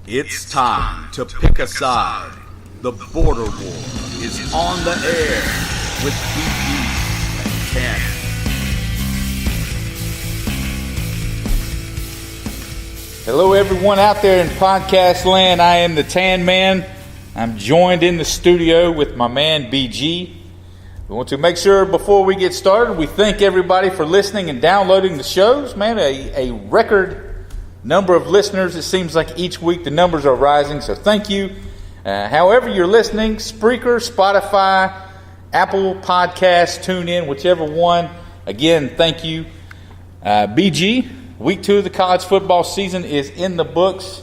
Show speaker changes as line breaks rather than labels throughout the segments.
It's time to pick a side. The border war is on the air with BG and TanMan.
Hello, everyone out there in podcast land. I am the TanMan. I'm joined in the studio with my man BG. We want to make sure before we get started, we thank everybody for listening and downloading the shows. Man, a record number of listeners. It seems like each week the numbers are rising, so thank you. However you're listening, Spreaker, Spotify, Apple Podcasts, TuneIn, whichever one. Again, thank you. BG, week 2 of the college football season is in the books.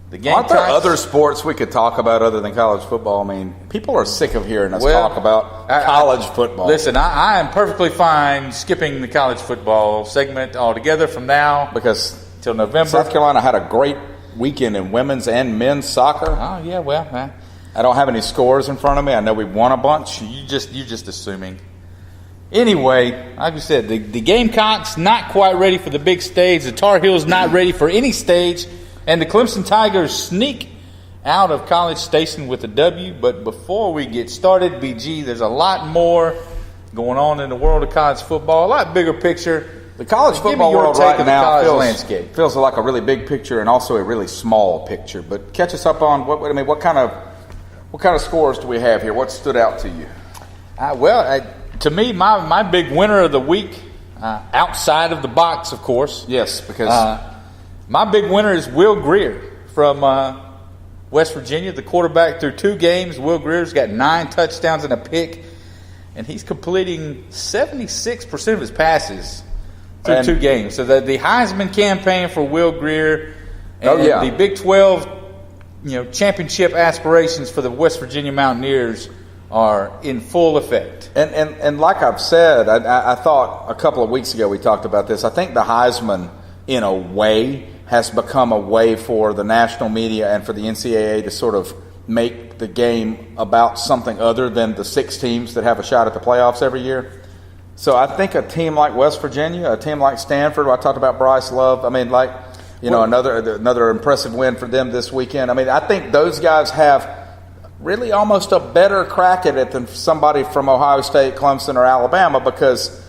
The Gamecocks.
Aren't there other sports we could talk about other than college football? I mean, people are sick of hearing us talk about college football.
Listen, I am perfectly fine skipping the college football segment altogether from now
because
till November.
South Carolina had a great weekend in women's and men's soccer.
Oh yeah, well,
I don't have any scores in front of me. I know we won a bunch.
You're just assuming. Anyway, like we said, the Gamecocks not quite ready for the big stage. The Tar Heels not ready for any stage. And the Clemson Tigers sneak out of College Station with a W. But before we get started, BG, there's a lot more going on in the world of college football. A lot bigger picture.
The college football world right now feels like a really big picture and also a really small picture. But catch us up on what kind of scores do we have here? What stood out to you?
To me, my big winner of the week, outside of the box, of course.
Yes, because
my big winner is Will Grier from West Virginia, the quarterback through 2 games. Will Grier's got 9 touchdowns and a pick, and he's completing 76% of his passes through 2 games. So the Heisman campaign for Will Grier and the Big 12 championship aspirations for the West Virginia Mountaineers are in full effect.
And like I've said, I thought a couple of weeks ago we talked about this. I think the Heisman, in a way, has become a way for the national media and for the NCAA to sort of make the game about something other than the 6 teams that have a shot at the playoffs every year. So I think a team like West Virginia, a team like Stanford, I talked about Bryce Love. I mean, another impressive win for them this weekend. I mean, I think those guys have really almost a better crack at it than somebody from Ohio State, Clemson, or Alabama, because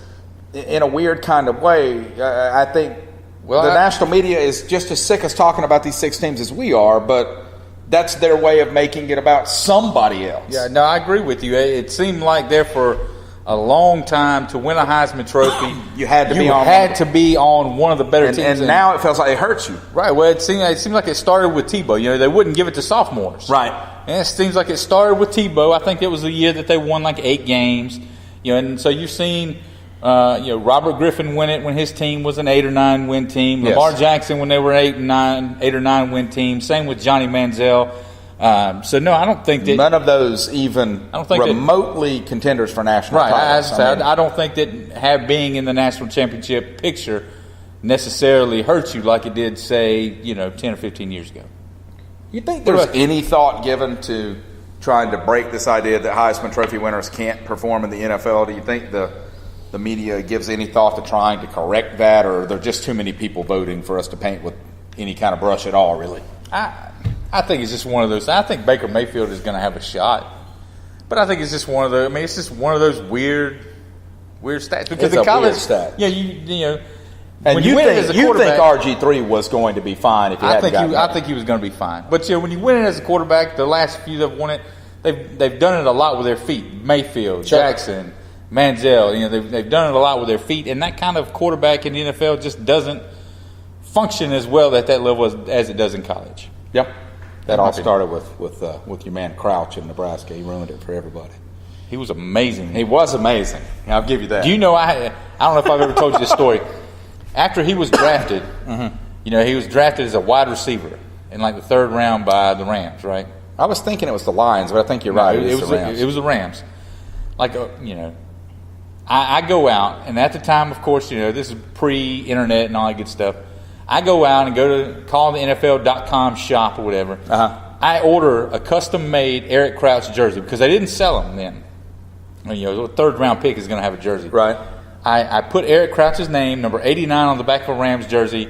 in a weird kind of way, I think the national media is just as sick as talking about these 6 teams as we are, but that's their way of making it about somebody else.
Yeah, no, I agree with you. It seemed like there for a long time to win a Heisman Trophy,
you had to
be on one of the better teams.
And now it feels like it hurts you.
Right. Well, it seemed like it started with Tebow. They wouldn't give it to sophomores.
Right.
And it seems like it started with Tebow. I think it was the year that they won like 8 games. And so you've seen Robert Griffin win it when his team was an 8 or 9 win team.
Yes.
Lamar Jackson when they were 8 or 9 win team. Same with Johnny Manziel. So no, I don't think that
none of those even remotely contenders for national titles.
Right. I don't think that being in the national championship picture necessarily hurts you like it did, say, 10 or 15 years ago.
You think there's any thought given to trying to break this idea that Heisman Trophy winners can't perform in the NFL? Do you think the media gives any thought to trying to correct that, or are there just too many people voting for us to paint with any kind of brush at all, really?
I think it's just one of those. I think Baker Mayfield is going to have a shot, but I think it's just one of those. I mean, it's just one of those weird stats. Because
it's
in college,
weird stat.
And
when you win it as a quarterback, think RG3 was going to be fine if he hadn't gotten it.
I think he was going to be fine. But when you win it as a quarterback, the last few that have won it, they've done it a lot with their feet. Mayfield, Jackson, Manziel, they've done it a lot with their feet, and that kind of quarterback in the NFL just doesn't function as well at that level as it does in college.
Yep. That all started with your man Crouch in Nebraska. He ruined it for everybody.
He was amazing.
He was amazing. I'll give you that.
Do you know, I don't know if I've ever told you this story. After he was drafted, he was drafted as a wide receiver in like the 3rd round by the Rams, right?
I was thinking it was the Lions, but I think you're right.
It was the Rams. I go out, and at the time, of course, this is pre-internet and all that good stuff. I go out and go to call the NFL.com shop or whatever. I order a custom-made Eric Crouch jersey because they didn't sell them then. A 3rd-round pick is going to have a jersey.
Right.
I put Eric Crouch's name, number 89, on the back of a Rams jersey,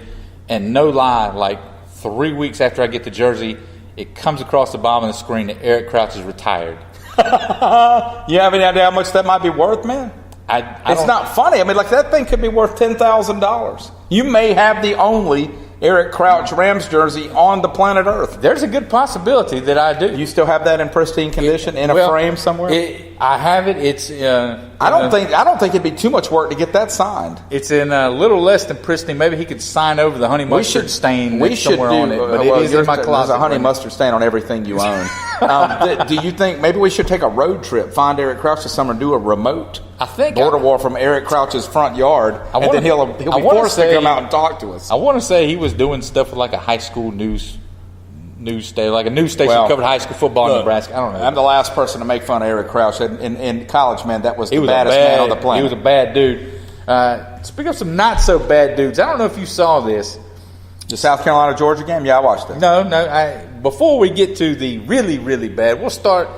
and no lie, like 3 weeks after I get the jersey, it comes across the bottom of the screen that Eric Crouch is retired.
You have any idea how much that might be worth, man? It's not funny. I mean, like, that thing could be worth $10,000. You may have the only Eric Crouch Rams jersey on the planet Earth.
There's a good possibility that I do.
You still have that in pristine condition in a frame somewhere?
I have it. It's.
I don't think it'd be too much work to get that signed.
It's in a little less than pristine. Maybe he could sign over the honey mustard stain somewhere on it. But it is in my closet.
There's a honey mustard stain on everything you own. Do you think maybe we should take a road trip, find Eric Crouch this summer, and do a remote border war from Eric Crouch's front yard, and then he'll be forced to come out and talk to us?
I want to say he was doing stuff with like a high school news station, like a news station that covered high school football in Nebraska. I don't know.
I'm the last person to make fun of Eric Crouch. In college, man, that was the baddest man on the planet.
He was a bad dude. Speaking of some not so bad dudes, I don't know if you saw this.
The South Carolina Georgia game? Yeah, I watched it.
No. Before we get to the really, really bad, we'll start.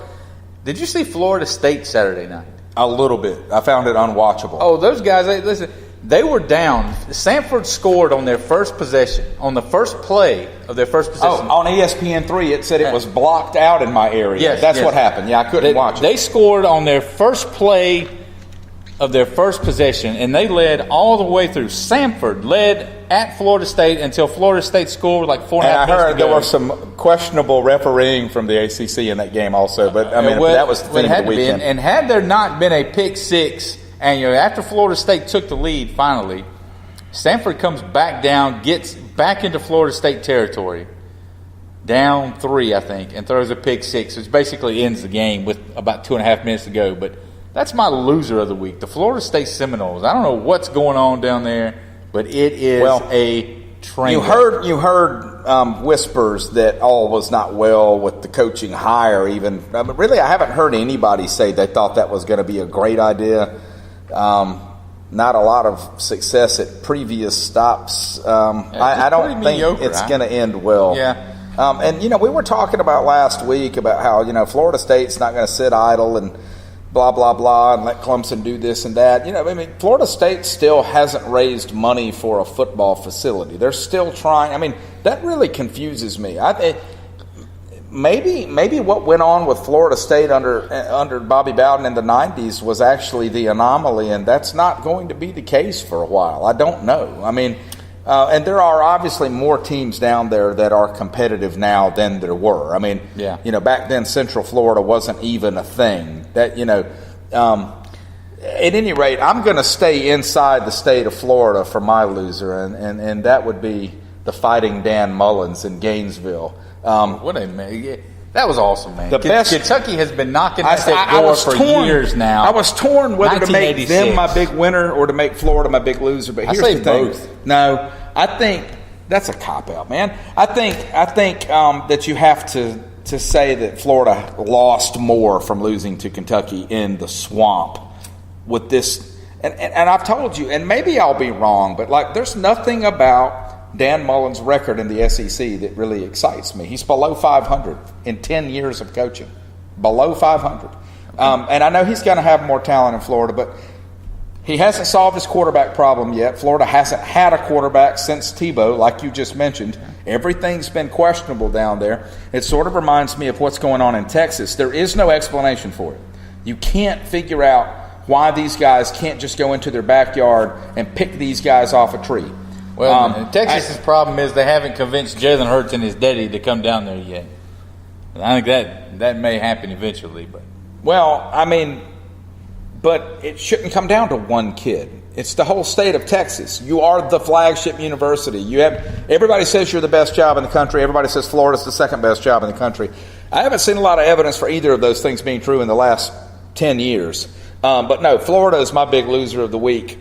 Did you see Florida State Saturday night?
A little bit. I found it unwatchable.
Oh, those guys, listen, they were down. Sanford scored on their first possession, on the first play of their first possession.
Oh, on ESPN3, it said it was blocked out in my area.
Yes,
That's what happened. Yeah, I couldn't watch it.
They scored on their first play of their first possession, and they led all the way through. Sanford led at Florida State until Florida State scored like 4.5 minutes
And I heard
to go.
there was some questionable refereeing from the ACC in that game also. But, I mean, that was the thing of the weekend.
And had there not been a pick six, and after Florida State took the lead finally, Sanford comes back down, gets back into Florida State territory, down 3, I think, and throws a pick six, which basically ends the game with about 2.5 minutes to go. But that's my loser of the week, the Florida State Seminoles. I don't know what's going on down there, but it is a train.
You heard whispers that all was not well with the coaching hire. Even really, I haven't heard anybody say they thought that was going to be a great idea. Not a lot of success at previous stops. I don't think it's going to end well.
Yeah.
And we were talking about last week about how Florida State's not going to sit idle and blah, blah, blah, and let Clemson do this and that. Florida State still hasn't raised money for a football facility. They're still trying. That really confuses me. Maybe what went on with Florida State under Bobby Bowden in the 90s was actually the anomaly, and that's not going to be the case for a while. I don't know. And there are obviously more teams down there that are competitive now than there were. Back then Central Florida wasn't even a thing. At any rate, I'm going to stay inside the state of Florida for my loser, and that would be the Fighting Dan Mullins in Gainesville.
What a man. That was awesome, man.
Best,
Kentucky has been knocking at that door for years now.
I was torn whether to make them my big winner or to make Florida my big loser. But here's the thing.
Both.
No, I think that's a cop-out, man. I think that you have to say that Florida lost more from losing to Kentucky in the swamp with this. And I've told you, and maybe I'll be wrong, but there's nothing about Dan Mullen's record in the SEC that really excites me. He's below 500 in 10 years of coaching. Below 500. And I know he's going to have more talent in Florida, but he hasn't solved his quarterback problem yet. Florida hasn't had a quarterback since Tebow, like you just mentioned. Everything's been questionable down there. It sort of reminds me of what's going on in Texas. There is no explanation for it. You can't figure out why these guys can't just go into their backyard and pick these guys off a tree.
Well, Texas's problem is they haven't convinced Jalen Hurts and his daddy to come down there yet. I think that may happen eventually, but
it shouldn't come down to one kid. It's the whole state of Texas. You are the flagship university. Everybody says you're the best job in the country. Everybody says Florida's the second best job in the country. I haven't seen a lot of evidence for either of those things being true in the last 10 years. But no, Florida is my big loser of the week.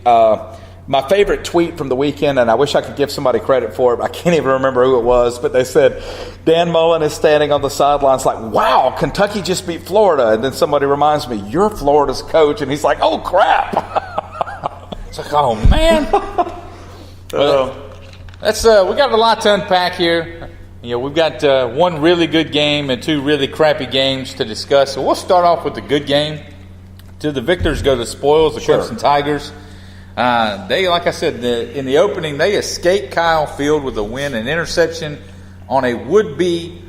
My favorite tweet from the weekend, and I wish I could give somebody credit for it, but I can't even remember who it was, but they said, Dan Mullen is standing on the sidelines like, wow, Kentucky just beat Florida. And then somebody reminds me, you're Florida's coach. And he's like, oh, crap.
It's like, oh, man. We got a lot to unpack here. We've got one really good game and two really crappy games to discuss. So we'll start off with the good game. To the victors go the spoils, the Clemson Tigers. They, like I said, in the opening, they escaped Kyle Field with a win, an interception, on a would-be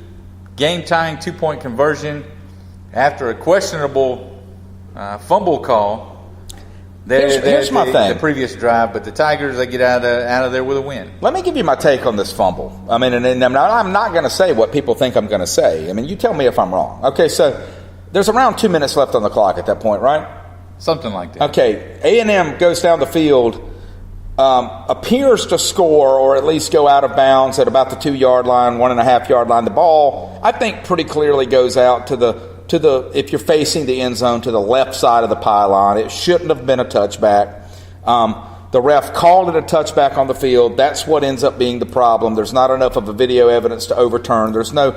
game-tying 2-point conversion after a questionable fumble call.
Here's my thing.
The previous drive, but the Tigers, they get out of there with a win.
Let me give you my take on this fumble. I mean, and I'm not going to say what people think I'm going to say. I mean, you tell me if I'm wrong. Okay, so there's around 2 minutes left on the clock at that point, right?
Something like that.
Okay, A&M goes down the field, appears to score or at least go out of bounds at about the 2-yard line, 1.5-yard line. The ball, I think, pretty clearly goes out to the if you're facing the end zone, to the left side of the pylon. It shouldn't have been a touchback. The ref called it a touchback on the field. That's what ends up being the problem. There's not enough of a video evidence to overturn. There's no.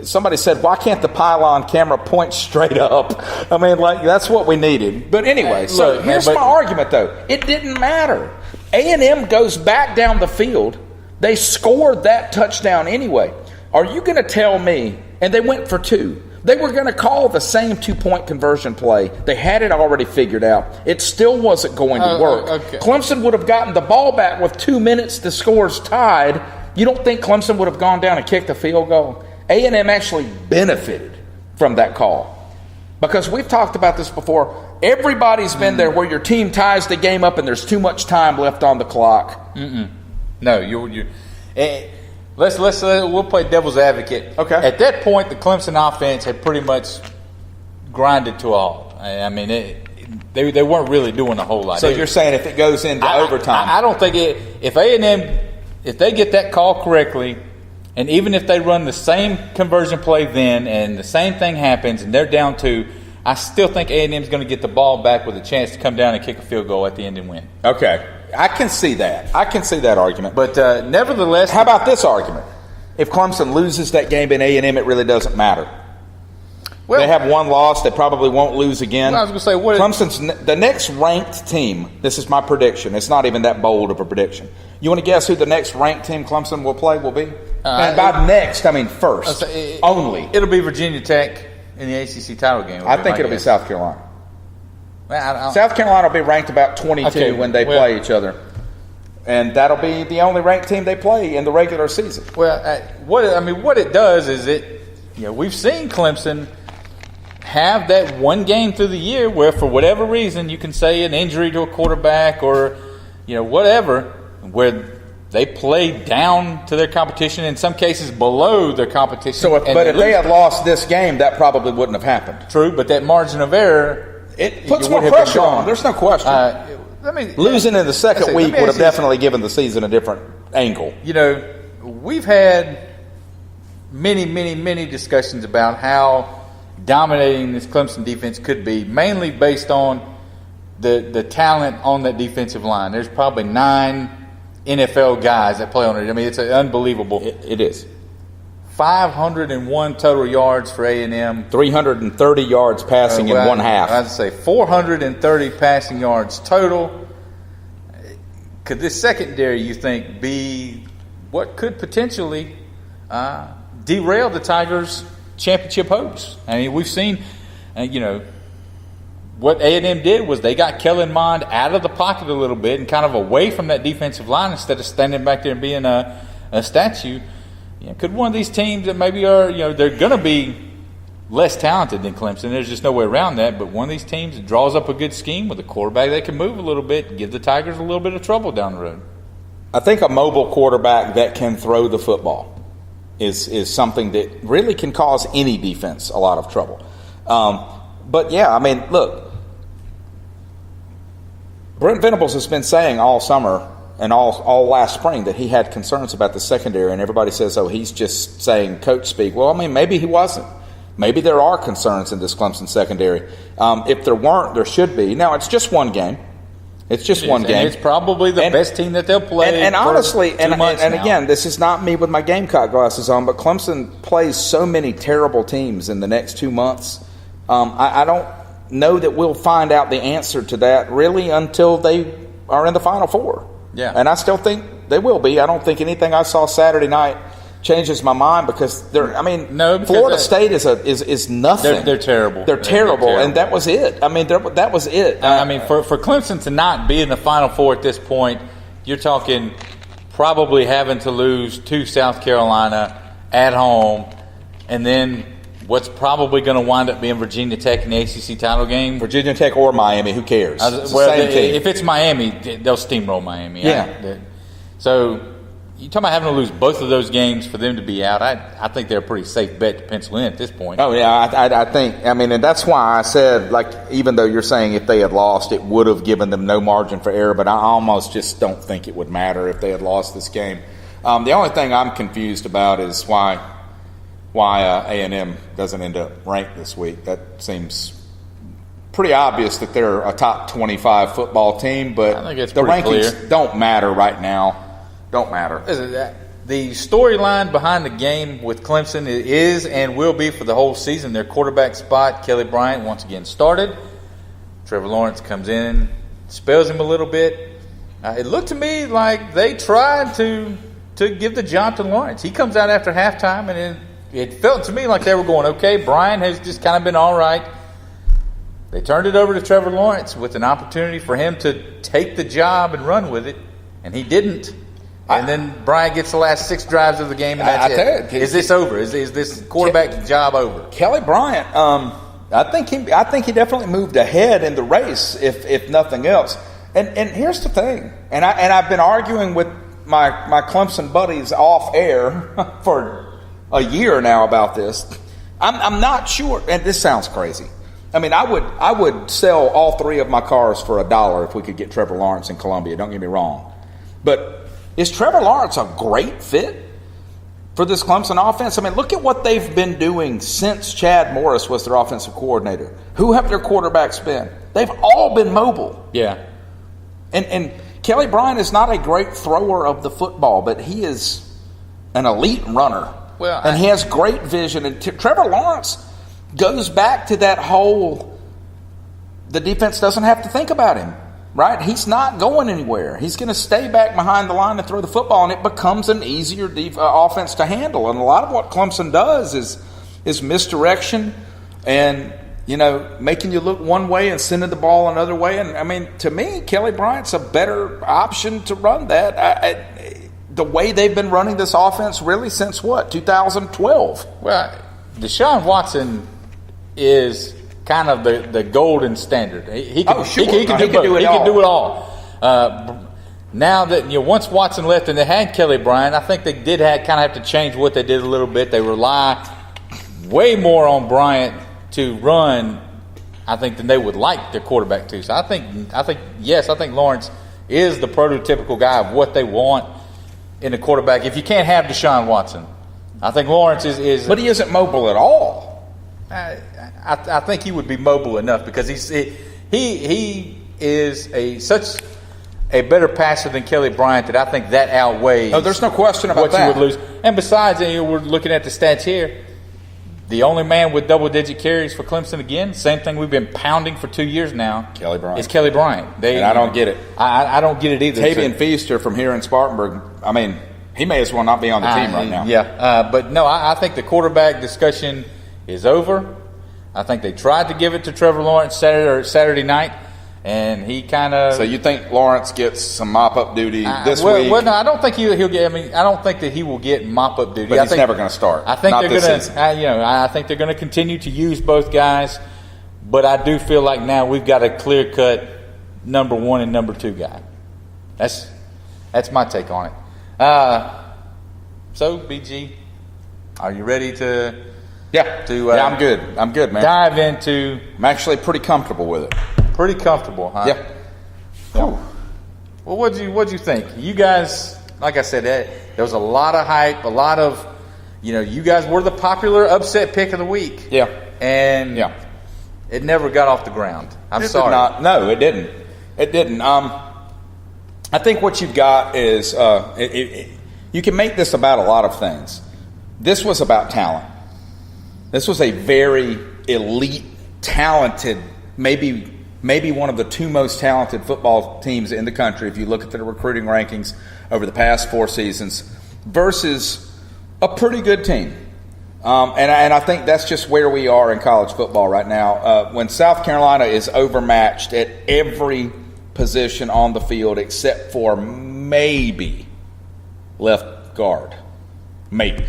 Somebody said, why can't the pylon camera point straight up? I mean, like, that's what we needed. But anyway, so here's my argument, though. It didn't matter. A&M goes back down the field. They scored that touchdown anyway. Are you going to tell me, and they went for 2, they were going to call the same 2-point conversion play. They had it already figured out. It still wasn't going to work.
Okay.
Clemson would have gotten the ball back with 2 minutes. The score's tied. You don't think Clemson would have gone down and kicked a field goal? A&M actually benefited from that call. Because we've talked about this before. Everybody's been there where your team ties the game up and there's too much time left on the clock.
No, you. We'll play devil's advocate.
Okay.
At that point, the Clemson offense had pretty much grinded to a halt. I mean, they weren't really doing a whole lot.
So you're saying if it goes into overtime?
I don't think if A&M, if they get that call correctly, and even if they run the same conversion play then and the same thing happens and they're down 2, I still think A&M is going to get the ball back with a chance to come down and kick a field goal at the end and win.
Okay. I can see that. I can see that argument.
But nevertheless...
How about this argument? If Clemson loses that game in A&M, it really doesn't matter. Well, they have one loss. They probably won't lose again.
Well, I was going to say...
Clemson's the next ranked team. This is my prediction. It's not even that bold of a prediction. You want to guess who the next ranked team Clemson will play will be? And by next, I mean first. Only.
It'll be Virginia Tech in the ACC title game.
I think it'll be South Carolina.
Well,
South Carolina will be ranked about 22 when they play each other. And that'll be the only ranked team they play in the regular season.
Well, what it does is we've seen Clemson have that one game through the year where, for whatever reason, you can say an injury to a quarterback or whatever, where they play down to their competition, in some cases below their competition.
So, if they had lost this game, that probably wouldn't have happened.
True, but that margin of error,
it puts more pressure on. There's no question. Losing in the second week would have definitely given the season a different angle.
We've had many, many, many discussions about how dominating this Clemson defense could be, mainly based on the talent on that defensive line. There's probably 9 NFL guys that play on it. I mean, it's unbelievable.
It is.
501 total yards for A&M.
330 yards passing in one half.
I'd say 430 passing yards total. Could this secondary, you think, be what could potentially derail the Tigers' championship hopes? I mean, we've seen, what A&M did was they got Kellen Mond out of the pocket a little bit and kind of away from that defensive line instead of standing back there and being a statue. Could one of these teams that maybe are, they're going to be less talented than Clemson, there's just no way around that, but one of these teams that draws up a good scheme with a quarterback that can move a little bit and give the Tigers a little bit of trouble down the road?
I think a mobile quarterback that can throw the football is something that really can cause any defense a lot of trouble. But, yeah, I mean, look, Brent Venables has been saying all summer and all last spring that he had concerns about the secondary, and everybody says, oh, he's just saying coach speak. Well, I mean, maybe he wasn't. Maybe there are concerns in this Clemson secondary. If there weren't, there should be. Now, it's just one game. It's just one game.
It's probably the best team that they'll play.
And honestly, and
now.
Again, this is not me with my Gamecock glasses on, but Clemson plays so many terrible teams in the next 2 months. I don't know that we'll find out the answer to that really until they are in the Final Four.
Yeah.
And I still think they will be. I don't think anything I saw Saturday night changes my mind because Florida State is nothing.
They're terrible.
They're terrible, and that was it. I mean, that was it.
For Clemson to not be in the Final Four at this point, you're talking probably having to lose to South Carolina at home, and then what's probably going to wind up being Virginia Tech in the ACC title game.
Virginia Tech or Miami, who cares?
Same team. If it's Miami, they'll steamroll Miami.
Yeah.
So you're talking about having to lose both of those games for them to be out. I think they're a pretty safe bet to pencil in at this point.
Oh, yeah, I think, and that's why I said, like, even though you're saying if they had lost, it would have given them no margin for error, but I almost just don't think it would matter if they had lost this game. The only thing I'm confused about is why A&M doesn't end up ranked this week. That seems pretty obvious that they're a top 25 football team, but
I think it's
the rankings
clear.
Don't matter right now. Don't matter.
The storyline behind the game with Clemson is and will be for the whole season. Their quarterback spot, Kelly Bryant, once again started. Trevor Lawrence comes in, spells him a little bit. It looked to me like they tried to give the job to Lawrence. He comes out after halftime, and it felt to me like they were going, okay, Bryant has just kind of been all right. They turned it over to Trevor Lawrence with an opportunity for him to take the job and run with it, and he didn't. And then Bryant gets the last 6 drives of the game, and that's it. Is this over? Is this quarterback job over?
Kelly Bryant, I think he definitely moved ahead in the race, if nothing else. And here's the thing, and I've been arguing with my Clemson buddies off air for a year now about this. I'm not sure, and this sounds crazy. I mean, I would sell all 3 of my cars for $1 if we could get Trevor Lawrence in Columbia. Don't get me wrong, but is Trevor Lawrence a great fit for this Clemson offense? I mean, look at what they've been doing since Chad Morris was their offensive coordinator. Who have their quarterbacks been? They've all been mobile.
Yeah.
And Kelly Bryant is not a great thrower of the football, but he is an elite runner. And he has great vision. And Trevor Lawrence goes back to that whole, the defense doesn't have to think about him. Right? He's not going anywhere. He's going to stay back behind the line and throw the football, and it becomes an easier offense to handle. And a lot of what Clemson does is misdirection and, making you look one way and sending the ball another way. And, I mean, to me, Kelly Bryant's a better option to run that. The way they've been running this offense really since, 2012?
Well, Deshaun Watson is kind of the golden standard. He can do it all. Now that once Watson left and they had Kelly Bryant, I think they did kind of have to change what they did a little bit. They rely way more on Bryant to run, I think, than they would like their quarterback to. So I think Lawrence is the prototypical guy of what they want in a quarterback. If you can't have Deshaun Watson, I think Lawrence is.
But he isn't mobile at all.
I think he would be mobile enough because he is such a better passer than Kelly Bryant that I think that outweighs.
Oh, there's no question about
what you would lose. And besides, we're looking at the stats here. The only man with double-digit carries for Clemson again, same thing we've been pounding for 2 years now.
Kelly Bryant.
It's Kelly Bryant.
And I don't get it.
I don't get it either.
Tavian Feaster from here in Spartanburg, I mean, he may as well not be on the team right now.
Yeah, but no, I think the quarterback discussion is over. I think they tried to give it to Trevor Lawrence Saturday night, and he kind of.
So you think Lawrence gets some mop-up duty this week?
Well, no, I don't think he'll get. I mean, I don't think that he will get mop-up duty.
But he's never going to start.
I think they're going to. I think they're going to continue to use both guys, but I do feel like now we've got a clear-cut number 1 and number 2 guy. That's my take on it. So, BG, are you ready to?
Yeah. I'm good. I'm good, man.
Dive into.
I'm actually pretty comfortable with it.
Pretty comfortable, huh?
Yeah.
Well, what'd you think? You guys, like I said, there was a lot of hype, a lot of, you guys were the popular upset pick of the week.
Yeah.
And it never got off the ground. I'm sorry.
No, it didn't. It didn't. I think what you've got is you can make this about a lot of things. This was about talent. This was a very elite, talented, maybe one of the 2 most talented football teams in the country if you look at the recruiting rankings over the past 4 seasons versus a pretty good team. And I think that's just where we are in college football right now. When South Carolina is overmatched at every position on the field except for maybe left guard. Maybe.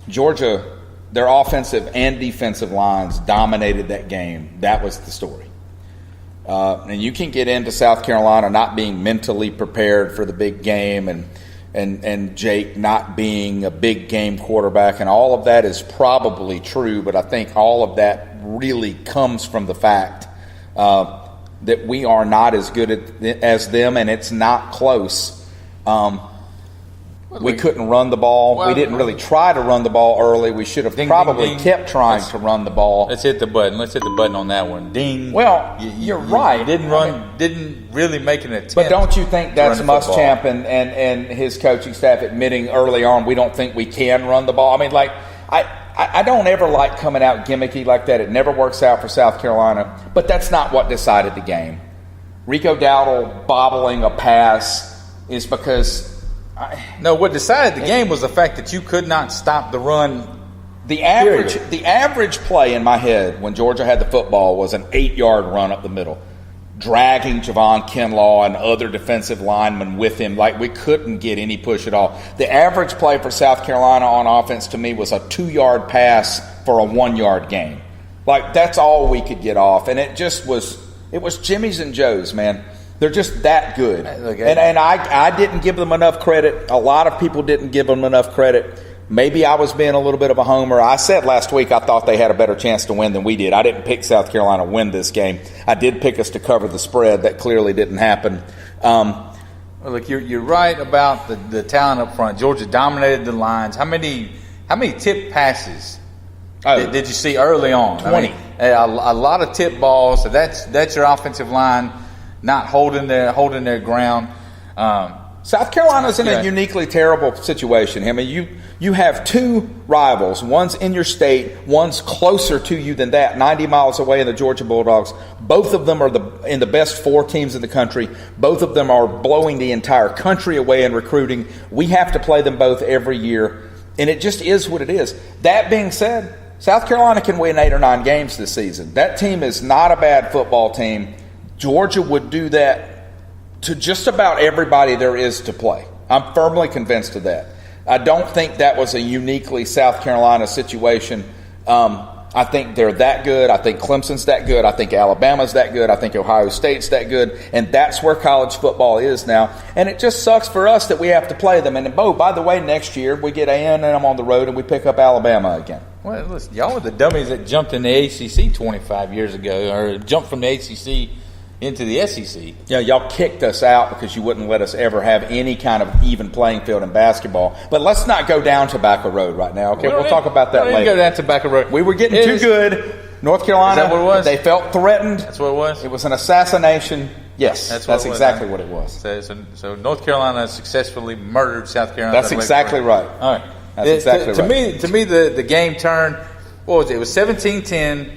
Georgia, their offensive and defensive lines dominated that game. That was the story. And you can get into South Carolina not being mentally prepared for the big game and Jake not being a big game quarterback, and all of that is probably true, but I think all of that really comes from the fact that we are not as good as them, and it's not close. We couldn't run the ball. We didn't really try to run the ball early. We should have probably kept trying to run the ball.
Let's hit the button. Let's hit the button on that one. Ding.
Well, you're right.
Didn't really make an attempt.
But don't you think that's Muschamp and his coaching staff admitting early on we don't think we can run the ball? I mean, like, I don't ever like coming out gimmicky like that. It never works out for South Carolina. But that's not what decided the game. Rico Dowdle bobbling a pass is because...
what decided the game was the fact that you could not stop the run.
The average play in my head when Georgia had the football was an 8-yard run up the middle, dragging Javon Kinlaw and other defensive linemen with him. Like, we couldn't get any push at all. The average play for South Carolina on offense to me was a 2-yard pass for a 1-yard gain. Like, that's all we could get off. And it was Jimmy's and Joe's, man. They're just that good. And I didn't give them enough credit. A lot of people didn't give them enough credit. Maybe I was being a little bit of a homer. I said last week I thought they had a better chance to win than we did. I didn't pick South Carolina to win this game. I did pick us to cover the spread. That clearly didn't happen.
Look, you're right about the talent up front. Georgia dominated the lines. How many tip passes did you see early on?
20.
I mean, a lot of tip balls. So that's your offensive line not holding their ground.
South Carolina's in a uniquely terrible situation. I mean, you have two rivals. One's in your state. One's closer to you than that, 90 miles away in the Georgia Bulldogs. Both of them are in the best 4 teams in the country. Both of them are blowing the entire country away in recruiting. We have to play them both every year, and it just is what it is. That being said, South Carolina can win 8 or 9 games this season. That team is not a bad football team. Georgia would do that to just about everybody there is to play. I'm firmly convinced of that. I don't think that was a uniquely South Carolina situation. I think they're that good. I think Clemson's that good. I think Alabama's that good. I think Ohio State's that good. And that's where college football is now. And it just sucks for us that we have to play them. And, by the way, next year we get A&M on the road and we pick up Alabama again.
Well, listen, y'all were the dummies that jumped in the ACC 25 years ago, or jumped from the ACC into the SEC.
Yeah, y'all kicked us out because you wouldn't let us ever have any kind of even playing field in basketball. But let's not go down Tobacco Road right now, okay? We'll talk about that later.
Go down Tobacco Road.
We were getting too good. North Carolina,
is that what it was?
They felt threatened.
That's what it was?
It was an assassination. Yes, that's exactly what it was.
So North Carolina successfully murdered South Carolina.
That's exactly right.
All right.
That's exactly right.
To me, the game turned, what was it? It was 17-10.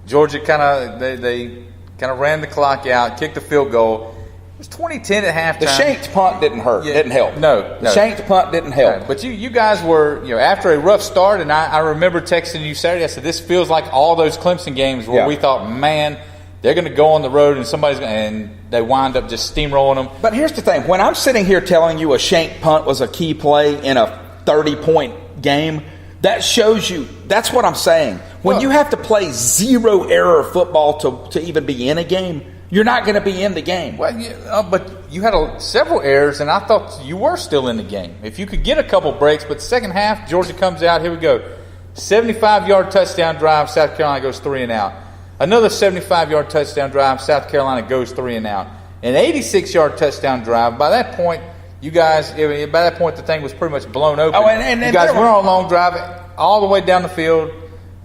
Georgia they kind of ran the clock out, kicked the field goal. It was 20-10 at halftime.
The shanked punt didn't help.
No.
The shanked punt didn't help.
No. But you guys were, after a rough start, and I remember texting you Saturday, I said, this feels like all those Clemson games where we thought, man, they're going to go on the road and and they wind up just steamrolling them.
But here's the thing. When I'm sitting here telling you a shanked punt was a key play in a 30-point game, that shows you, that's what I'm saying. When you have to play zero error football to even be in a game, you're not going to be in the game.
Well, but you had several errors, and I thought you were still in the game. If you could get a couple breaks, but the second half, Georgia comes out, here we go. 75-yard touchdown drive, South Carolina goes 3 and out. Another 75-yard touchdown drive, South Carolina goes 3 and out. An 86-yard touchdown drive. By that point, the thing was pretty much blown open. And you guys went on a long drive all the way down the field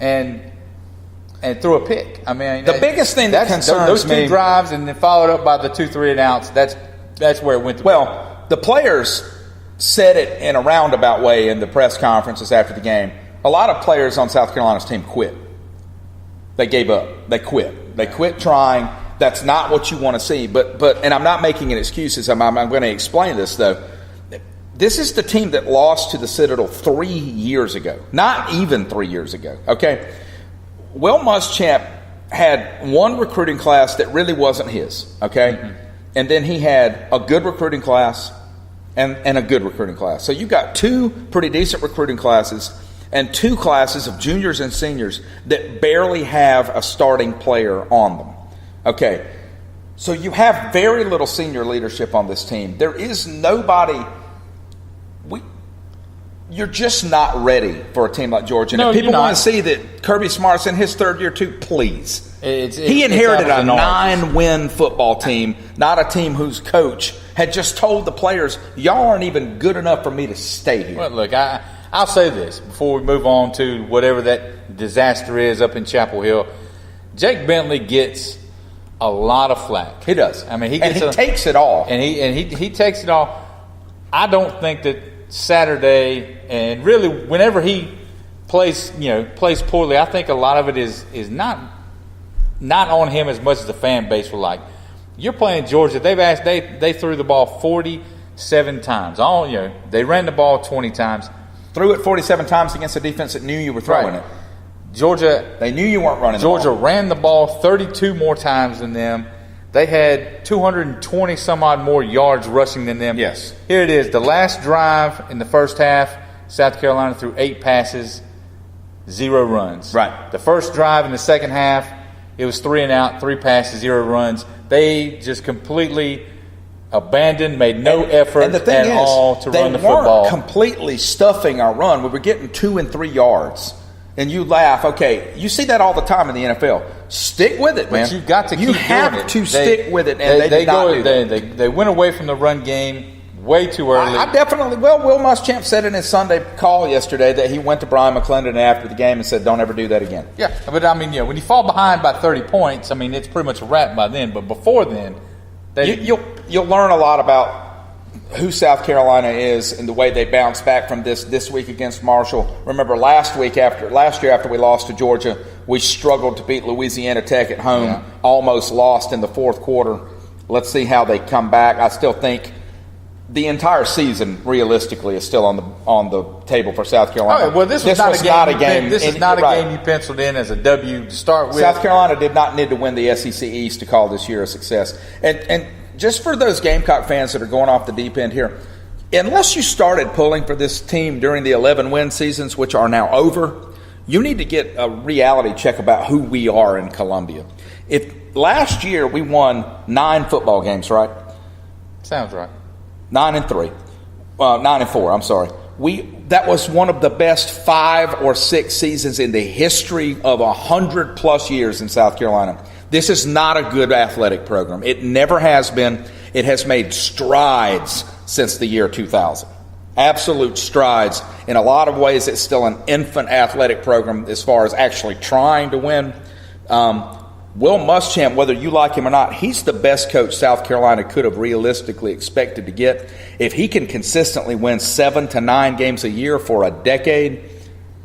and threw a pick. I mean,
the biggest thing that concerns
those 2 drives, and then followed up by the 2 3 and outs. That's where it went.
The players said it in a roundabout way in the press conferences after the game. A lot of players on South Carolina's team quit. They gave up. They quit. They quit trying. That's not what you want to see. But and I'm not making an excuses. I'm going to explain this though. This is the team that lost to the Citadel 3 years ago. Not even 3 years ago. Okay. Will Muschamp had one recruiting class that really wasn't his. Okay. Mm-hmm. And then he had a good recruiting class, and a good recruiting class. So you've got 2 pretty decent recruiting classes and 2 classes of juniors and seniors that barely have a starting player on them. Okay, so you have very little senior leadership on this team. There is nobody. You're just not ready for a team like Georgia. And if people want to see that Kirby Smart's in his 3rd year too, please. He inherited a 9-win football team, not a team whose coach had just told the players, y'all aren't even good enough for me to stay here.
Well, look, I'll say this before we move on to whatever that disaster is up in Chapel Hill. Jake Bentley gets a lot of flack.
He does.
I mean, he
takes it all.
And he takes it all. I don't think that Saturday, and really whenever he plays poorly, I think a lot of it is not on him as much as the fan base will like. You're playing Georgia. They threw the ball 47 times. They ran the ball 20 times.
Threw it 47 times against a defense that knew you were throwing it.
Georgia,
they knew you weren't running the
Georgia
ball.
ran the ball 32 more times than them. They had 220 some odd more yards rushing than them.
Yes.
Here it is. The last drive in the first half, South Carolina threw 8 passes, 0 runs.
Right.
The first drive in the second half, it was 3 and out, 3 passes, 0 runs. They just completely abandoned, made no effort at all to run the football.
They weren't completely stuffing our run. We were getting 2 and 3 yards. And you laugh. Okay, you see that all the time in the NFL. Stick with it, man.
But you've got to keep doing it.
You have to stick with it, and they did not do that.
They went away from the run game way too early.
I definitely. Well, Will Muschamp said in his Sunday call yesterday that he went to Brian McClendon after the game and said, "Don't ever do that again."
Yeah, but I mean, when you fall behind by 30 points, I mean, it's pretty much a wrap by then. But before then,
you'll learn a lot about who South Carolina is and the way they bounce back from this week against Marshall. Remember last year after we lost to Georgia, we struggled to beat Louisiana Tech at home, almost lost in the 4th quarter. Let's see how they come back. I still think the entire season, realistically, is still on the table for South Carolina.
Well, this was not a game. This is not a game you penciled in as a W to start with.
South Carolina did not need to win the SEC East to call this year a success. And just for those Gamecock fans that are going off the deep end here, unless you started pulling for this team during the 11-win seasons, which are now over, you need to get a reality check about who we are in Columbia. If last year we won 9 football games, right?
Sounds right.
9 and 4. I'm sorry. That was one of the best 5 or 6 seasons in the history of 100+ years in South Carolina. This is not a good athletic program. It never has been. It has made strides since the year 2000. Absolute strides. In a lot of ways, it's still an infant athletic program as far as actually trying to win. Will Muschamp, whether you like him or not, he's the best coach South Carolina could have realistically expected to get. If he can consistently win 7 to 9 games a year for a decade,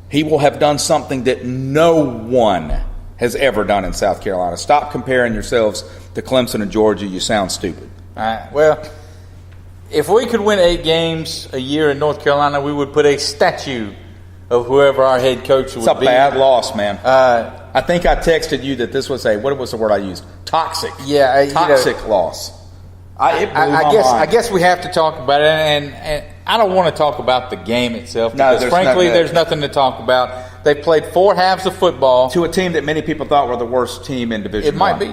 he will have done something that no one has ever done in South Carolina. Stop comparing yourselves to Clemson and Georgia. You sound stupid.
All right. Well, if we could win 8 games a year in North Carolina, we would put a statue of whoever our head coach would be.
It's a bad loss, man. I think I texted you that this was what was the word I used? Toxic.
Yeah.
Toxic loss.
I guess we have to talk about it, and I don't want to talk about the game itself because, frankly, there's nothing to talk about. They played 4 halves of football
to a team that many people thought were the worst team in Division I.
It might be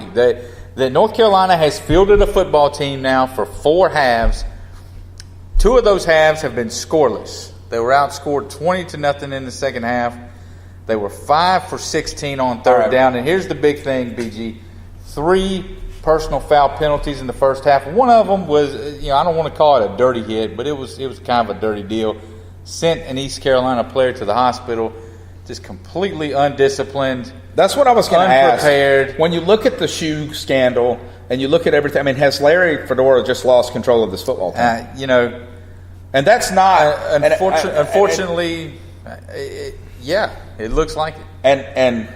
that North Carolina has fielded a football team now for 4 halves. 2 of those halves have been scoreless. They were outscored 20-0 in the second half. They were 5 for 16 on third down. And here's the big thing, BG: 3 personal foul penalties in the first half. One of them was, I don't want to call it a dirty hit, but it was kind of a dirty deal. Sent an East Carolina player to the hospital, just completely undisciplined.
That's what I was going to ask.
Unprepared.
When you look at the shoe scandal and you look at everything, I mean, has Larry Fedora just lost control of this football team? And that's not
unfortunately. It looks like it.
And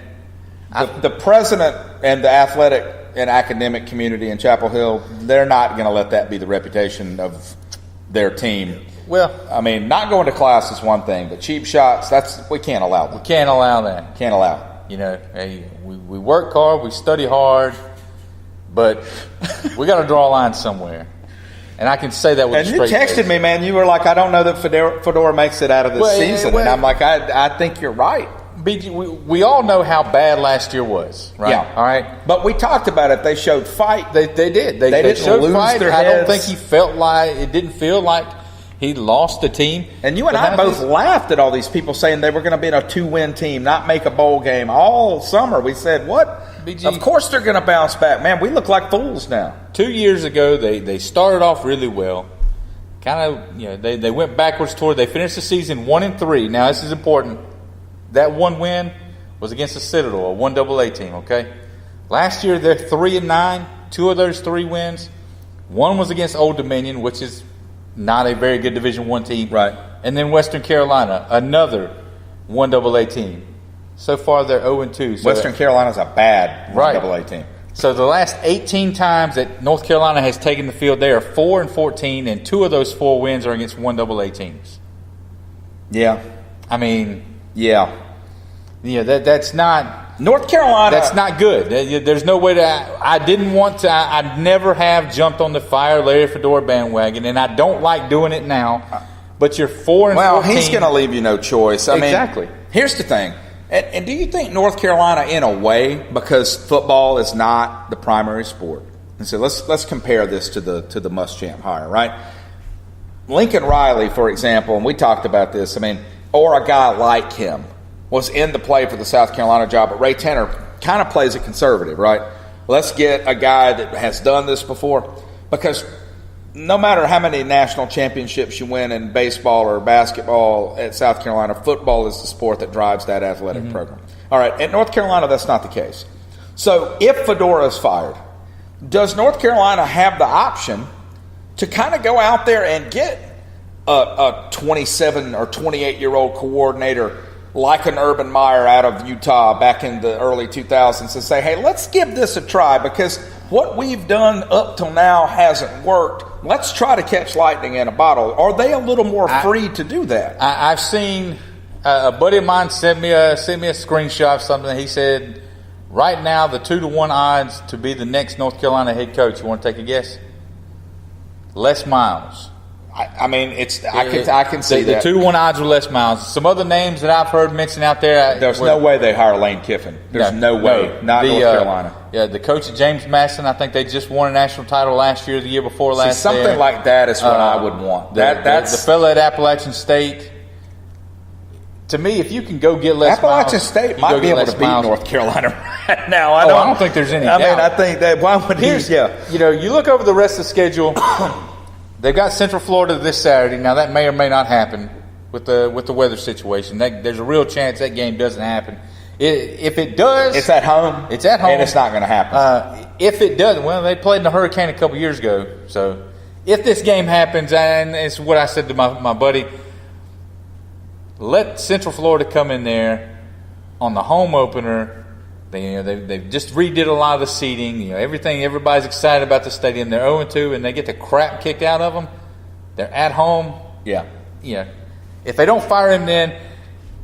the president and the athletic and academic community in Chapel Hill, they're not going to let that be the reputation of their team.
Well,
I mean, not going to class is one thing, but cheap shots, we can't allow that.
We can't allow that.
Can't allow it.
We work hard, we study hard, but we got to draw a line somewhere. And I can say that with
and
a
you
straight
texted
face.
me, man. You were like, I don't know that Fedora makes it out of this season. And I'm like, I think you're right.
BG, we all know how bad last year was, right?
Yeah.
All right.
But we talked about it. They showed fight.
They did. They
didn't
showed
lose
fight.
their
I don't
heads.
think it didn't feel like he lost the team.
And you and I both laughed at all these people saying they were going to be in a 2-win team, not make a bowl game all summer. We said, what?
BG,
of course they're going to bounce back. Man, we look like fools now.
2 years ago, they started off really well. Kind of, they went backwards toward. They finished the season 1-3. Now this is important. That one win was against the Citadel, a 1AA team. Okay, last year they're 3-9. 2 of those 3 wins, one was against Old Dominion, which is not a very good Division I team.
Right.
And then Western Carolina, another 1AA team. So far they're 0-2. So
Western Carolina's a bad
Right.
1AA team.
So the last 18 times that North Carolina has taken the field, they are 4-14, and 2 of those 4 wins are against 1AA teams.
Yeah.
I mean,
Yeah.
that's not
North Carolina.
that's not good. There's no way to. I didn't want to. I never have jumped on the fire Larry Fedora bandwagon, and I don't like doing it now. But you're 4-14.
Well, he's going to leave you no choice. I mean,
Exactly.
here's the thing. And do you think North Carolina, in a way, because football is not the primary sport? And so let's compare this to the Muschamp hire, right? Lincoln Riley, for example, and we talked about this. I mean, or a guy like him was in the play for the South Carolina job, but Ray Tanner kind of plays it conservative, right? Let's get a guy that has done this before, because no matter how many national championships you win in baseball or basketball at South Carolina, football is the sport that drives that athletic program. All right, at North Carolina, that's not the case. So if Fedora is fired, does North Carolina have the option to kind of go out there and get a 27 or 28-year-old coordinator like an Urban Meyer out of Utah back in the early 2000s and say, hey, let's give this a try, because what we've done up till now hasn't worked. Let's try to catch lightning in a bottle. Are they a little more free to do that?
I've seen a buddy of mine sent me a screenshot of something. He said, right now, the 2-1 odds to be the next North Carolina head coach. You want to take a guess? Les Miles.
I mean, I can see that.
The 2-1 odds were Les Miles. Some other names that I've heard mentioned out there.
There's no way they hire Lane Kiffin. There's no way. Not North Carolina.
Yeah, the coach at James Madison, I think they just won a national title last year, the year before last.
Something like that is what I would want. That's
the fellow at Appalachian State. To me, if you can go get Les Miles,
Appalachian State might be able to beat North Carolina right now. I don't
think there's any
doubt.
doubt.
I think that why would he? Yeah.
You look over the rest of the schedule. They've got Central Florida this Saturday. Now that may or may not happen with the weather situation. There's a real chance that game doesn't happen. If it does,
it's at home.
It's at home,
and it's not going to happen.
If it doesn't, well, they played in a hurricane a couple years ago. So if this game happens, and it's what I said to my buddy, let Central Florida come in there on the home opener. They've just redid a lot of the seating. Everything. Everybody's excited about the stadium. They're 0-2, and they get the crap kicked out of them. They're at home.
Yeah.
If they don't fire him, then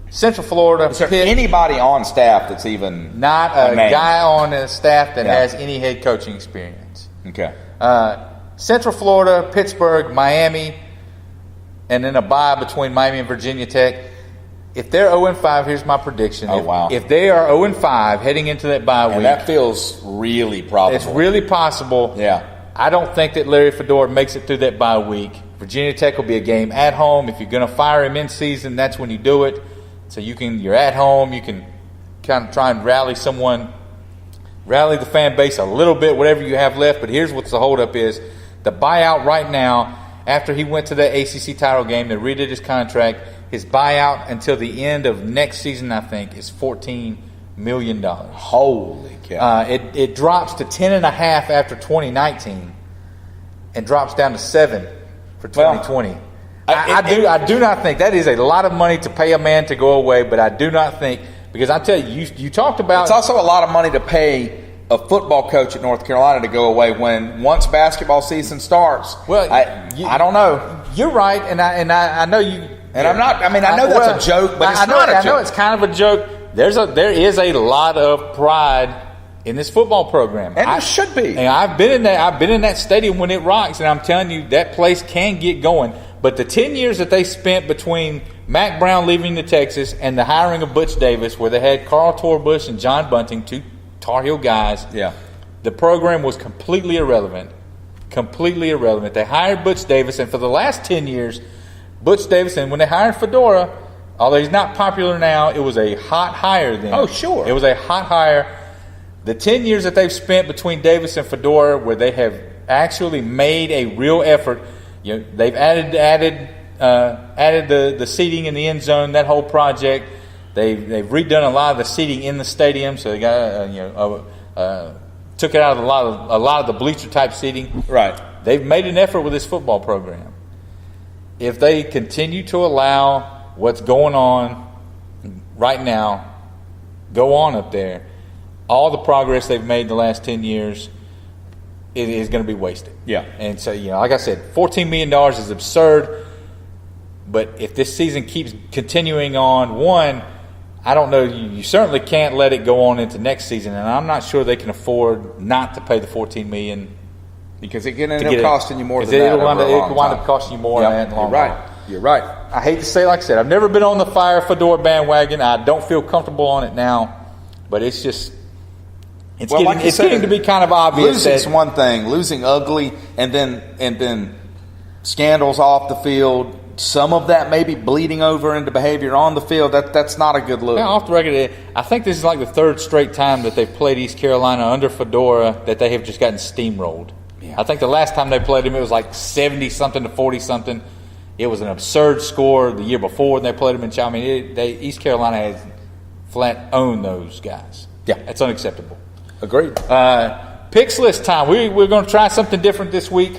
Central Florida.
Is there anybody on staff that's even
not a guy on the staff that has any head coaching experience?
Okay.
Central Florida, Pittsburgh, Miami, and then a bye between Miami and Virginia Tech. If they're 0-5, here's my prediction. If they are 0-5 heading into that bye week,
that feels really probable.
It's really possible.
Yeah.
I don't think that Larry Fedora makes it through that bye week. Virginia Tech will be a game at home. If you're going to fire him in season, that's when you do it. So you're at home. You can kind of try and rally the fan base a little bit, whatever you have left. But here's what the holdup is: the buyout right now. After he went to the ACC title game, they redid his contract. His buyout until the end of next season, I think, is $14 million.
Holy cow!
It drops to 10.5 after 2019, and drops down to 7 for 2020. I do not think that is a lot of money to pay a man to go away. But I do not think, because I tell you talked about
it's also a lot of money to pay a football coach at North Carolina to go away once basketball season starts. Well, I don't know.
You're right, and I know you.
And I'm not. I mean, I know that's a joke, but it's not a joke.
I know it's kind of a joke. There is a lot of pride in this football program.
And there should be.
And I've been in that stadium when it rocks, and I'm telling you, that place can get going. But the 10 years that they spent between Mack Brown leaving to Texas and the hiring of Butch Davis, where they had Carl Torbush and John Bunting, two Tar Heel guys, the program was completely irrelevant. Completely irrelevant. They hired Butch Davis, and for the last 10 years, Butch Davis, and when they hired Fedora, although he's not popular now, it was a hot hire then.
Oh, sure.
It was a hot hire. The 10 years that they've spent between Davis and Fedora, where they have actually made a real effort, they've added the seating in the end zone, that whole project. They've redone a lot of the seating in the stadium, so they got took it out of a lot of the bleacher type seating.
Right.
They've made an effort with this football program. If they continue to allow what's going on right now go on up there, all the progress they've made in the last 10 years is going to be wasted.
Yeah.
And so, like I said, $14 million is absurd. But if this season keeps continuing on, I don't know. You certainly can't let it go on into next season, and I'm not sure they can afford not to pay the $14 million
because it can end up costing you more than that.
It will wind up costing you more than that in the long run.
You're right.
I hate to say, like I said, I've never been on the Fire Fedora bandwagon. I don't feel comfortable on it now, but it's just getting to be kind of obvious.
Losing's one thing. Losing ugly, and then scandals off the field. Some of that may be bleeding over into behavior on the field. That's not a good look.
Now, off the record, I think this is like the third straight time that they've played East Carolina under Fedora that they have just gotten steamrolled. Yeah. I think the last time they played them, it was like 70-something to 40-something. It was an absurd score the year before when they played them in China. East Carolina has flat owned those guys.
Yeah.
That's unacceptable.
Agreed.
Picks list time. We're going to try something different this week.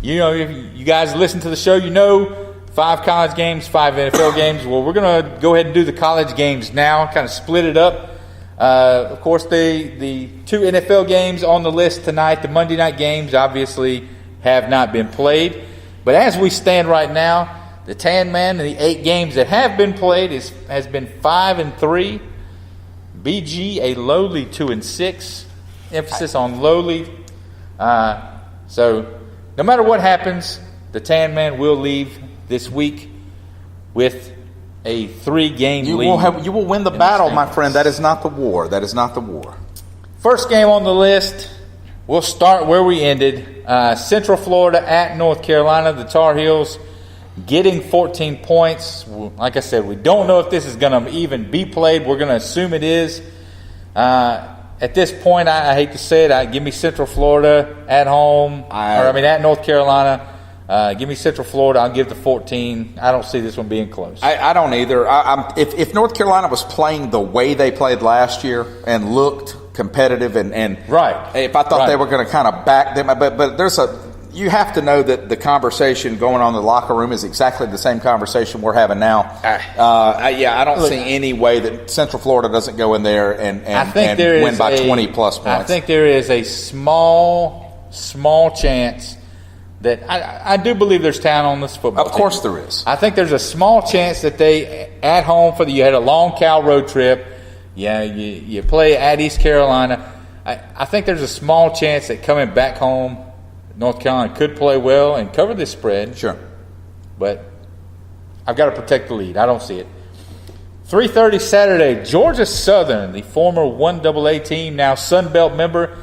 If you guys listen to the show, 5 college games, 5 NFL games. Well, we're going to go ahead and do the college games now, kind of split it up. Of course, the 2 NFL games on the list tonight, the Monday night games, obviously have not been played. But as we stand right now, the TanMan and the 8 games that have been played has been 5-3. BG, a lowly 2-6. Emphasis on lowly. So no matter what happens, the TanMan will leave this week with a 3-game lead.
You will win the battle, my friend. That is not the war. That is not the war.
First game on the list, we'll start where we ended. Central Florida at North Carolina. The Tar Heels getting 14 points. Like I said, we don't know if this is going to even be played. We're going to assume it is. At this point, I hate to say it, give me Central Florida at home. At North Carolina. Give me Central Florida. I'll give the 14. I don't see this one being close.
I don't either. If North Carolina was playing the way they played last year and looked competitive and
right,
if I thought they were going to kind of back them, but you have to know that the conversation going on in the locker room is exactly the same conversation we're having now. I don't see any way that Central Florida doesn't go in there and win by 20 plus points.
I think there is a small chance that I do believe there's talent on this football team.
Of course there is.
I think there's a small chance that they, at home, you had a long Cal road trip. Yeah, you play at East Carolina. I think there's a small chance that coming back home, North Carolina could play well and cover this spread.
Sure.
But I've got to protect the lead. I don't see it. 3:30 Saturday, Georgia Southern, the former 1AA team, now Sun Belt member,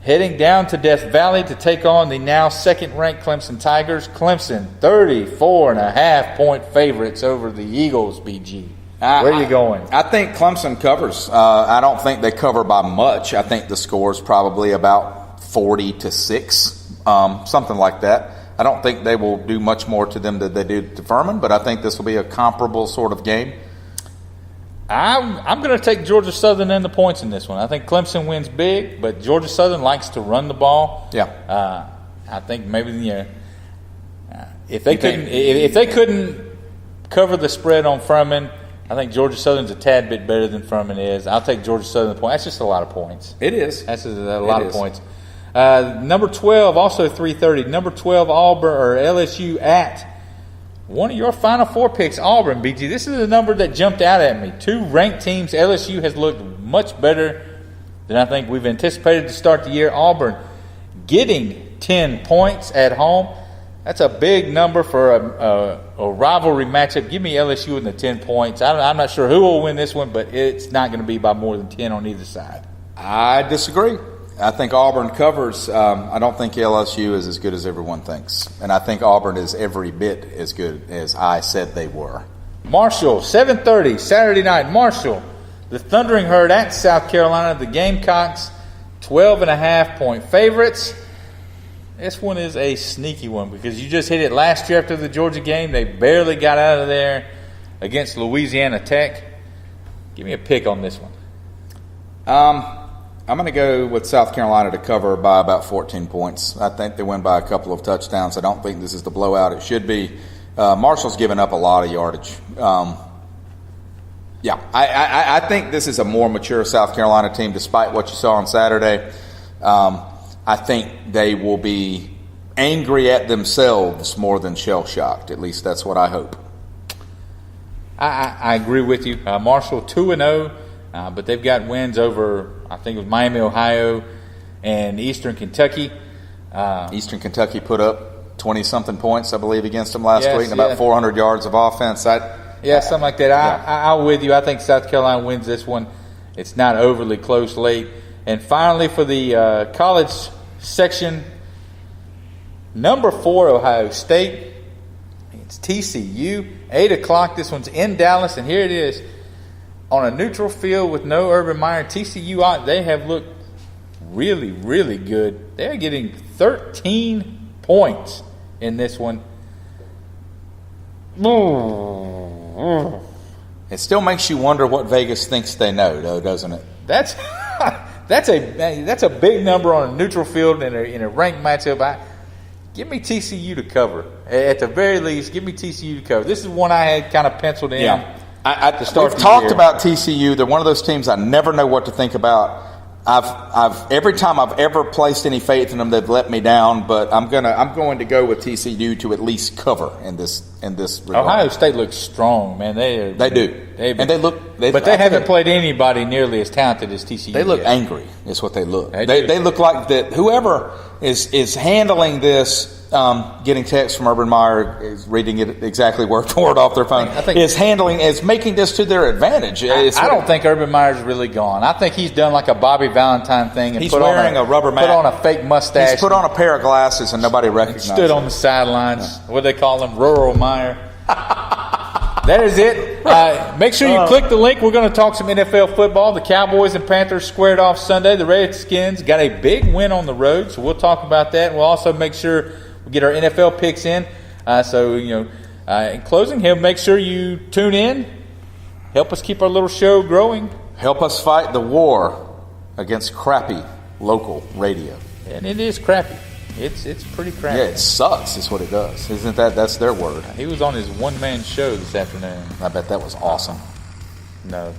heading down to Death Valley to take on the now second-ranked Clemson Tigers. Clemson, 34.5-point favorites over the Eagles, BG. Where are you going?
I think Clemson covers. I don't think they cover by much. I think the score is probably about 40-6, something like that. I don't think they will do much more to them than they do to Furman, but I think this will be a comparable sort of game.
I'm going to take Georgia Southern and the points in this one. I think Clemson wins big, but Georgia Southern likes to run the ball.
Yeah.
I think maybe if they couldn't cover the spread on Furman, I think Georgia Southern's a tad bit better than Furman is. I'll take Georgia Southern the point. That's just a lot of points.
It is.
That's a lot of points. Number 12, also 3:30. Number 12, Auburn or LSU at one of your Final Four picks, Auburn, BG. This is a number that jumped out at me. 2 ranked teams. LSU has looked much better than I think we've anticipated to start the year. Auburn getting 10 points at home. That's a big number for a rivalry matchup. Give me LSU in the 10 points. I'm not sure who will win this one, but it's not going to be by more than 10 on either side.
I disagree. I think Auburn covers. I don't think LSU is as good as everyone thinks. And I think Auburn is every bit as good as I said they were.
Marshall, 7:30, Saturday night. Marshall, the Thundering Herd at South Carolina. The Gamecocks, 12.5-point favorites. This one is a sneaky one because you just hit it last year after the Georgia game. They barely got out of there against Louisiana Tech. Give me a pick on this one.
I'm going to go with South Carolina to cover by about 14 points. I think they win by a couple of touchdowns. I don't think this is the blowout it should be. Marshall's given up a lot of yardage. I think this is a more mature South Carolina team despite what you saw on Saturday. I think they will be angry at themselves more than shell-shocked. At least that's what I hope.
I agree with you. Marshall 2-0, but they've got wins over, I think it was Miami, Ohio, and Eastern Kentucky.
Eastern Kentucky put up 20-something points, I believe, against them last week, and about 400 yards of offense.
Something like that. I'm with you. I think South Carolina wins this one. It's not overly close late. And finally, for the college section, number 4, Ohio State. It's TCU, 8 o'clock. This one's in Dallas, and here it is. On a neutral field with no Urban Meyer, TCU, they have looked really, really good. They're getting 13 points in this one.
It still makes you wonder what Vegas thinks they know, though, doesn't it?
That's a big number on a neutral field in a ranked matchup. Give me TCU to cover. At the very least, give me TCU to cover. This is one I had kind of penciled in.
Yeah. We've talked about TCU. They're one of those teams I never know what to think about. Every time I've ever placed any faith in them, they've let me down. But I'm going to go with TCU to at least cover in this regard.
Ohio State looks strong, man. They
do.
But they haven't played anybody nearly as talented as TCU.
They look angry. Is what they look. They look like that. Whoever is handling this. Getting text from Urban Meyer, is reading it exactly word for word off their phone, is making this to their advantage.
I don't think Urban Meyer's really gone. I think he's done like a Bobby Valentine thing and
he's wearing a rubber mat,
put on a fake mustache.
He's put on a pair of glasses and nobody recognized him.
Stood on the sidelines. What do they call him? Rural Meyer. That is it. Make sure you click the link. We're going to talk some NFL football. The Cowboys and Panthers squared off Sunday. The Redskins got a big win on the road, so we'll talk about that. We'll also make sure we get our NFL picks in. In closing, make sure you tune in. Help us keep our little show growing.
Help us fight the war against crappy local radio.
And it is crappy. It's pretty crappy.
Yeah, it sucks is what it does. Isn't that's their word?
He was on his one-man show this afternoon.
I bet that was awesome.
No.